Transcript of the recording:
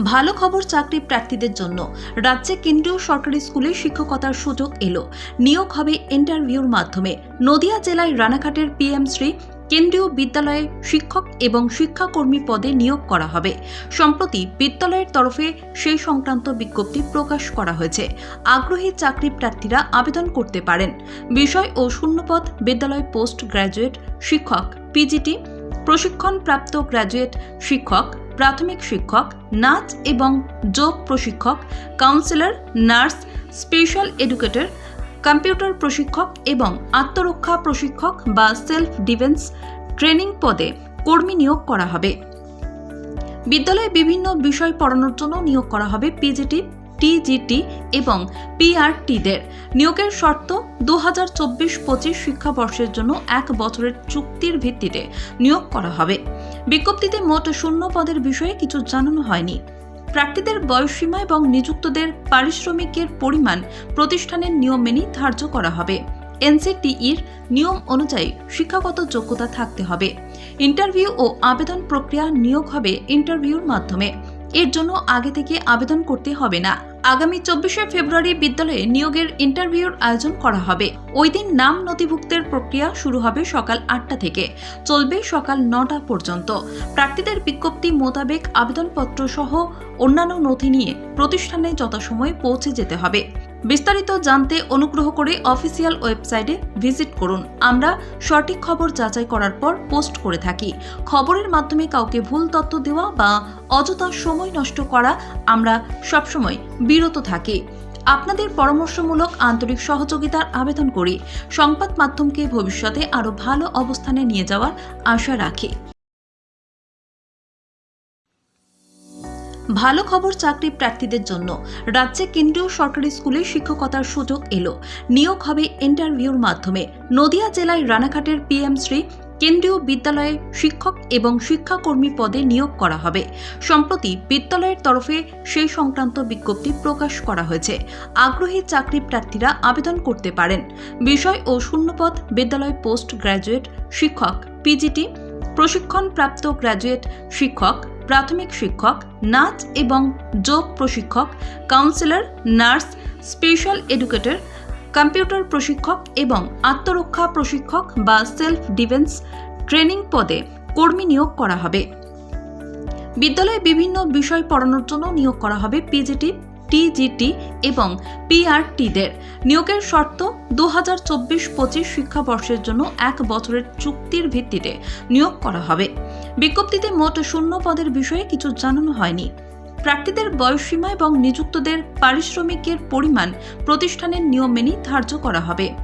ভালো খবর চাকরি প্রার্থীদের জন্য রাজ্যে কেন্দ্রীয় সরকারি স্কুলে শিক্ষকতার সুযোগ এলো। নিয়োগ হবে ইন্টারভিউর মাধ্যমে। নদিয়া জেলায় রানাঘাটের পিএমশ্রী কেন্দ্রীয় বিদ্যালয়ে শিক্ষক এবং শিক্ষাকর্মী পদে নিয়োগ করা হবে। সম্প্রতি বিদ্যালয়ের তরফে সেই সংক্রান্ত বিজ্ঞপ্তি প্রকাশ করা হয়েছে। আগ্রহী চাকরি প্রার্থীরা আবেদন করতে পারেন। বিষয় ও শূন্যপদ বিদ্যালয় পোস্ট গ্র্যাজুয়েট শিক্ষক, পিজিটি, প্রশিক্ষণপ্রাপ্ত গ্র্যাজুয়েট শিক্ষক, প্রাথমিক শিক্ষক, নাচ এবং যোগ প্রশিক্ষক, councillor, nurse, special educator, computer প্রশিক্ষক এবং আত্মরক্ষা প্রশিক্ষক বা সেলফ ডিফেন্স ট্রেনিং পদে কর্মী নিয়োগ করা হবে। বিদ্যালয়ে বিভিন্ন বিষয় পড়ানোর জন্য নিয়োগ করা হবে পিজিটি, টিজিটি এবং পিআরটিদের। নিয়োগের শর্ত 2024-25 শিক্ষাবর্ষের জন্য 1 বছরের চুক্তির ভিত্তিতে নিয়োগ করা হবে। বিজ্ঞপ্তিতে মোট শূন্য পদের বিষয়ে কিছু জানানো হয়নি। প্রার্থীদের বয়সসীমা এবং নিযুক্তদের পারিশ্রমিকের পরিমাণ প্রতিষ্ঠানের নিয়ম মেনেই ধার্য করা হবে। এনসিটিইর নিয়ম অনুযায়ী শিক্ষাগত যোগ্যতা থাকতে হবে। ইন্টারভিউ ও আবেদন প্রক্রিয়া নিয়োগ হবে ইন্টারভিউর মাধ্যমে। এর জন্য আগে থেকে আবেদন করতে হবে না। আগামী 24শে ফেব্রুয়ারি বিদ্যালয়ে নিয়োগের ইন্টারভিউর আয়োজন করা হবে। ওই দিন নাম নথিভুক্তের প্রক্রিয়া শুরু হবে সকাল 8টা থেকে, চলবে সকাল 9টা পর্যন্ত। প্রার্থীদের বিজ্ঞপ্তি মোতাবেক আবেদনপত্র সহ অন্যান্য নথি নিয়ে প্রতিষ্ঠানে যথাসময়ে পৌঁছে যেতে হবে। বিস্তারিত জানতে অনুগ্রহ করে অফিসিয়াল ওয়েবসাইটে ভিজিট করুন। আমরা সঠিক খবর যাচাই করার পর পোস্ট করে থাকি। খবরের মাধ্যমে কাউকে ভুল তথ্য দেওয়া বা অযথা সময় নষ্ট করা আমরা সবসময় বিরত থাকি। আপনাদের পরামর্শমূলক আন্তরিক সহযোগিতার আবেদন করি। সংবাদ মাধ্যমকে ভবিষ্যতে আরও ভালো অবস্থানে নিয়ে যাওয়ার আশা রাখি। ভালো খবর চাকরি প্রার্থীদের জন্য রাজ্যে কেন্দ্রীয় সরকারি স্কুলে শিক্ষকতার সুযোগ এলো। নিয়োগ হবে ইন্টারভিউর মাধ্যমে। নদিয়া জেলায় রানাঘাটের পিএমশ্রী কেন্দ্রীয় বিদ্যালয়ে শিক্ষক এবং শিক্ষাকর্মী পদে নিয়োগ করা হবে। সম্প্রতি বিদ্যালয়ের তরফে সেই সংক্রান্ত বিজ্ঞপ্তি প্রকাশ করা হয়েছে। আগ্রহী চাকরি প্রার্থীরা আবেদন করতে পারেন। বিষয় ও শূন্যপদ বিদ্যালয় পোস্ট গ্র্যাজুয়েট শিক্ষক, পিজিটি, প্রশিক্ষণপ্রাপ্ত গ্র্যাজুয়েট শিক্ষক, প্রাথমিক শিক্ষক, নাচ এবং যোগ প্রশিক্ষক, councillor, nurse, special educator, computer প্রশিক্ষক এবং আত্মরক্ষা প্রশিক্ষক বা সেলফ ডিফেন্স ট্রেনিং পদে কর্মী নিয়োগ করা হবে। বিদ্যালয়ে বিভিন্ন বিষয় পড়ানোর জন্য নিয়োগ করা হবে পিজিটি, টিজিটি এবং পিআরটিদের। নিয়োগের শর্ত 2024-25 শিক্ষাবর্ষের জন্য 1 বছরের চুক্তির ভিত্তিতে নিয়োগ করা হবে। বিজ্ঞপ্তিতে মোট শূন্য পদের বিষয়ে কিছু জানানো হয়নি। প্রার্থীদের বয়সসীমা এবং নিযুক্তদের পারিশ্রমিকের পরিমাণ প্রতিষ্ঠানের নিয়ম মেনেই ধার্য করা হবে।